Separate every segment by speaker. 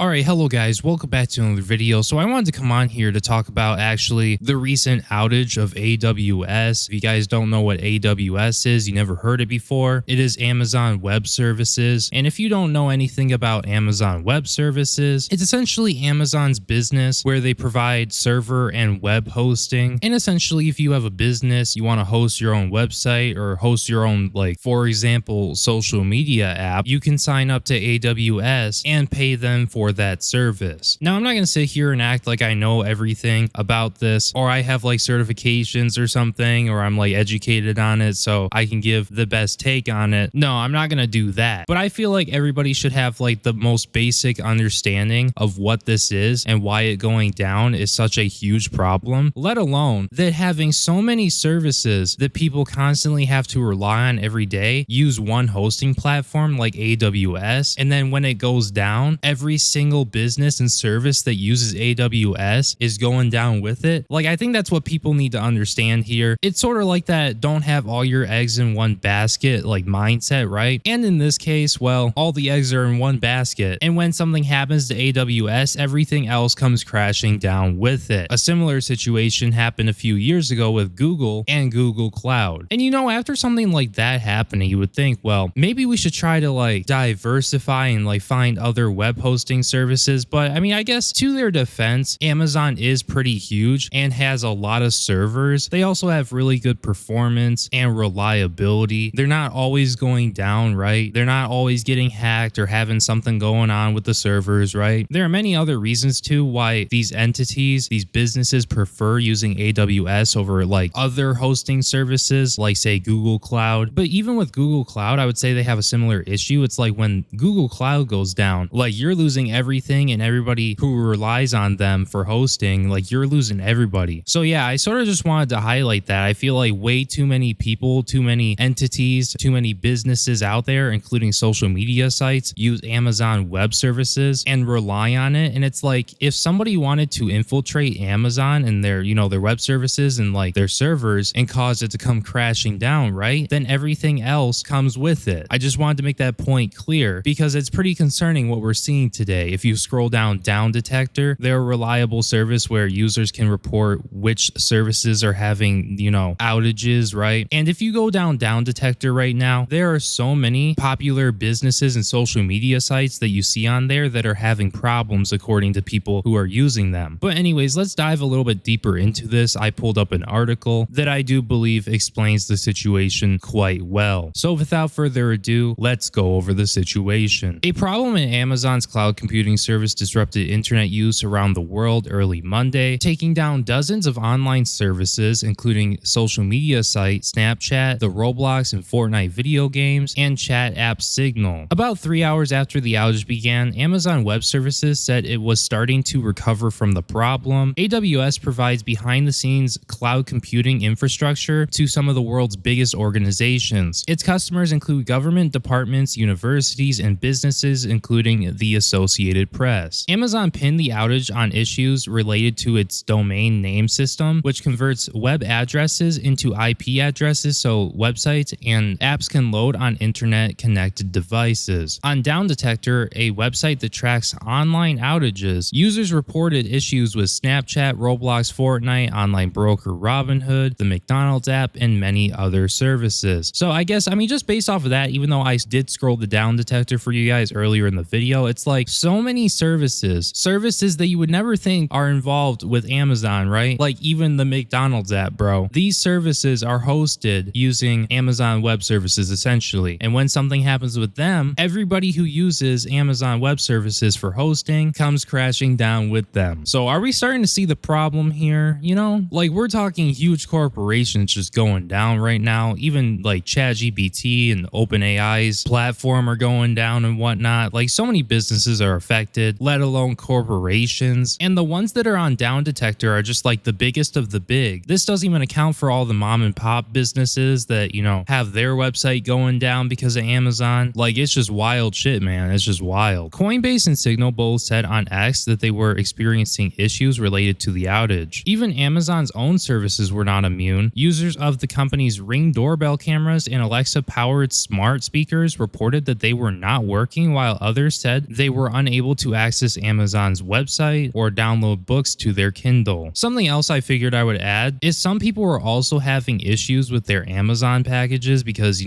Speaker 1: Alright, hello guys, welcome back to another video. So I wanted to come on here to talk about actually the recent outage of AWS. If you guys don't know what AWS is, you never heard it before, it is Amazon Web Services. And if you don't know anything about Amazon Web Services, it's essentially Amazon's business where they provide server and web hosting. And essentially, if you have a business, you want to host your own website or host your own, like, for example, social media app, you can sign up to AWS and pay them for that service. Now, I'm not going to sit here and act like I know everything about this, or I have like certifications or something, or I'm like educated on it so I can give the best take on it. No, I'm not going to do that. But I feel like everybody should have like the most basic understanding of what this is and why it going down is such a huge problem, let alone that having so many services that people constantly have to rely on every day use one hosting platform like AWS, and then when it goes down, every single business and service that uses AWS is going down with it. Like, I think that's what people need to understand here. It's sort of like that don't have all your eggs in one basket like mindset, right? And in this case, well, all the eggs are in one basket, and when something happens to AWS, everything else comes crashing down with it. A similar situation happened a few years ago with Google and Google Cloud. And you know, after something like that happening, you would think, well, maybe we should try to like diversify and like find other web hosting services. But I mean, I guess to their defense, Amazon is pretty huge and has a lot of servers. They also have really good performance and reliability. They're not always going down, right? They're not always getting hacked or having something going on with the servers, right? There are many other reasons too why these entities, these businesses prefer using AWS over like other hosting services like say Google Cloud. But even with Google Cloud, I would say they have a similar issue. It's like when Google Cloud goes down, like you're losing everything, and everybody who relies on them for hosting, like you're losing everybody. So yeah, I sort of just wanted to highlight that. I feel like way too many people, too many entities, too many businesses out there, including social media sites, use Amazon Web Services and rely on it. And it's like, if somebody wanted to infiltrate Amazon and their, you know, their web services and like their servers and cause it to come crashing down, right? Then everything else comes with it. I just wanted to make that point clear because it's pretty concerning what we're seeing today. If you scroll down Detector, they're a reliable service where users can report which services are having, you know, outages, right? And if you go down Detector right now, there are so many popular businesses and social media sites that you see on there that are having problems according to people who are using them. But anyways, let's dive a little bit deeper into this. I pulled up an article that I do believe explains the situation quite well. So without further ado, let's go over the situation. A problem in Amazon's cloud computing service disrupted internet use around the world early Monday, taking down dozens of online services, including social media site Snapchat, the Roblox and Fortnite video games, and chat app Signal. About 3 hours after the outage began, Amazon Web Services said it was starting to recover from the problem. AWS provides behind-the-scenes cloud computing infrastructure to some of the world's biggest organizations. Its customers include government departments, universities, and businesses, including the Associated Press. Amazon pinned the outage on issues related to its domain name system, which converts web addresses into IP addresses so websites and apps can load on internet-connected devices. On Detector, a website that tracks online outages, users reported issues with Snapchat, Roblox, Fortnite, online broker Robinhood, the McDonald's app, and many other services. So I guess, I mean, just based off of that, even though I did scroll the Detector for you guys earlier in the video, it's like so many services that you would never think are involved with Amazon, right? Like even the McDonald's app, bro. These services are hosted using Amazon Web Services essentially. And when something happens with them, everybody who uses Amazon Web Services for hosting comes crashing down with them. So are we starting to see the problem here? You know, like we're talking huge corporations just going down right now. Even like ChatGPT and OpenAI's platform are going down and whatnot. Like so many businesses are affected, let alone corporations. And the ones that are on Detector are just like the biggest of the big. This doesn't even account for all the mom and pop businesses that, you know, have their website going down because of Amazon. Like it's just wild shit, man. It's just wild. Coinbase and Signal both said on X that they were experiencing issues related to the outage. Even Amazon's own services were not immune. Users of the company's Ring doorbell cameras and Alexa-powered smart speakers reported that they were not working, while others said they were unable able to access Amazon's website or download books to their Kindle. Something else I figured I would add is some people are also having issues with their Amazon packages because,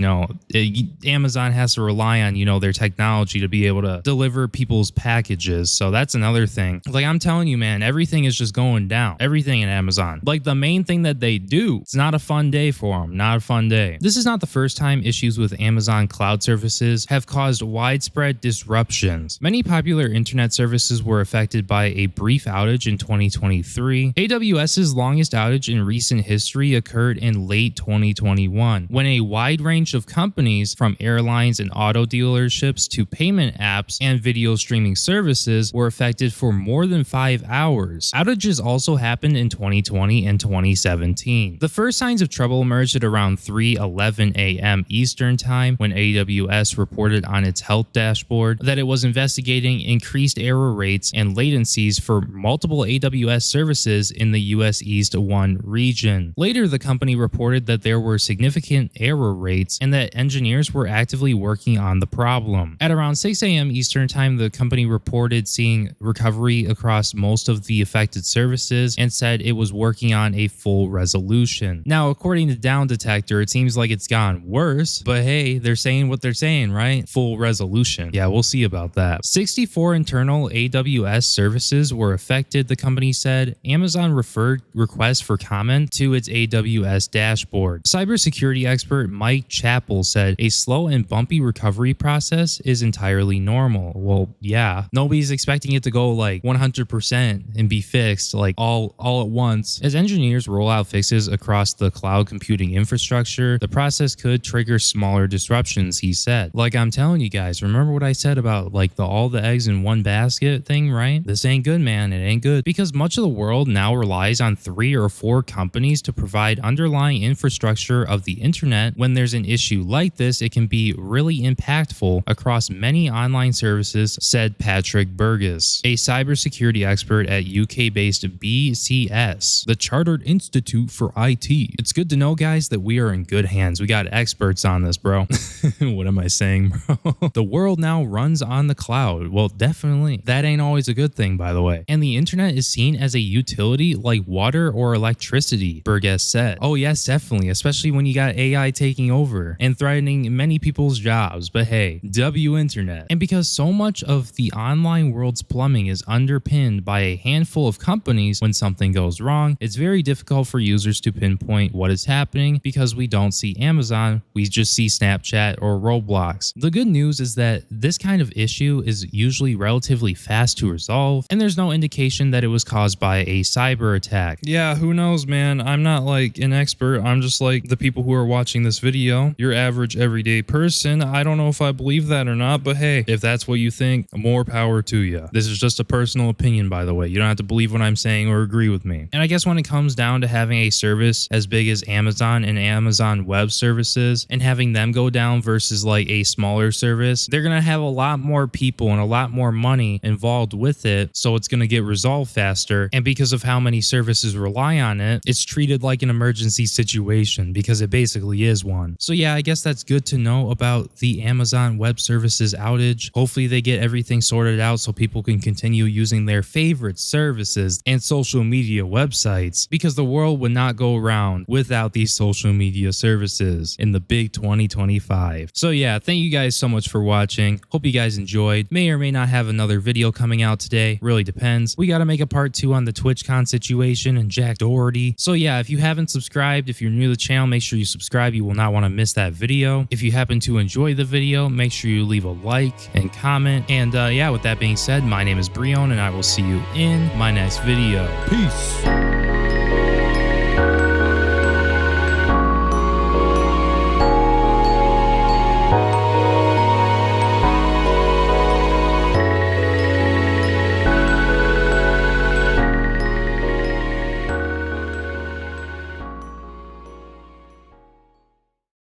Speaker 1: Amazon has to rely on, their technology to be able to deliver people's packages. So that's another thing. Like I'm telling you, man, everything is just going down. Everything in Amazon. Like the main thing that they do, it's not a fun day for them. Not a fun day. This is not the first time issues with Amazon cloud services have caused widespread disruptions. Many popular internet services were affected by a brief outage in 2023. AWS's longest outage in recent history occurred in late 2021, when a wide range of companies, from airlines and auto dealerships to payment apps and video streaming services, were affected for more than 5 hours. Outages also happened in 2020 and 2017. The first signs of trouble emerged at around 3:11 a.m. Eastern Time when AWS reported on its health dashboard that it was investigating increased error rates and latencies for multiple AWS services in the US East 1 region. Later, the company reported that there were significant error rates and that engineers were actively working on the problem. At around 6 a.m. Eastern Time, the company reported seeing recovery across most of the affected services and said it was working on a full resolution. Now, according to Down Detector, it seems like it's gone worse, but hey, they're saying what they're saying, right? Full resolution. Yeah, we'll see about that. 64 internal AWS services were affected, the company said. Amazon referred requests for comment to its AWS dashboard. Cybersecurity expert Mike Chappell said a slow and bumpy recovery process is entirely normal. Well, yeah, nobody's expecting it to go like 100% and be fixed like all at once. As engineers roll out fixes across the cloud computing infrastructure, the process could trigger smaller disruptions, he said. Like I'm telling you guys, remember what I said about like the all the eggs in one basket thing, right? This ain't good, man. It ain't good. Because much of the world now relies on 3 or 4 companies to provide underlying infrastructure of the internet. When there's an issue like this, it can be really impactful across many online services, said Patrick Burgess, a cybersecurity expert at UK-based BCS, the Chartered Institute for IT. It's good to know, guys, that we are in good hands. We got experts on this, bro. What am I saying, bro? The world now runs on the cloud. Well, definitely. That ain't always a good thing, by the way. And the internet is seen as a utility like water or electricity, Burgess said. Oh, yes, definitely. Especially when you got AI taking over and threatening many people's jobs. But hey, W internet. And because so much of the online world's plumbing is underpinned by a handful of companies, when something goes wrong, it's very difficult for users to pinpoint what is happening because we don't see Amazon, we just see Snapchat or Roblox. The good news is that this kind of issue is usually relatively fast to resolve, and there's no indication that it was caused by a cyber attack. Yeah, who knows, man? I'm not like an expert. I'm just like the people who are watching this video, your average everyday person. I don't know if I believe that or not, but hey, if that's what you think, more power to you. This is just a personal opinion, by the way. You don't have to believe what I'm saying or agree with me. And I guess when it comes down to having a service as big as Amazon and Amazon Web Services and having them go down versus like a smaller service, they're going to have a lot more people and a lot more money involved with it. So it's going to get resolved faster. And because of how many services rely on it, it's treated like an emergency situation because it basically is one. So yeah, I guess that's good to know about the Amazon Web Services outage. Hopefully they get everything sorted out so people can continue using their favorite services and social media websites, because the world would not go around without these social media services in the big 2025. So yeah, thank you guys so much for watching. Hope you guys enjoyed. May or may not have another video coming out today. Really depends. We got to make a part 2 on the TwitchCon situation and Jack Doherty. So yeah, if you haven't subscribed, if you're new to the channel, make sure you subscribe. You will not want to miss that video. If you happen to enjoy the video, make sure you leave a like and comment. And yeah, with that being said, my name is Breone and I will see you in my next video. Peace.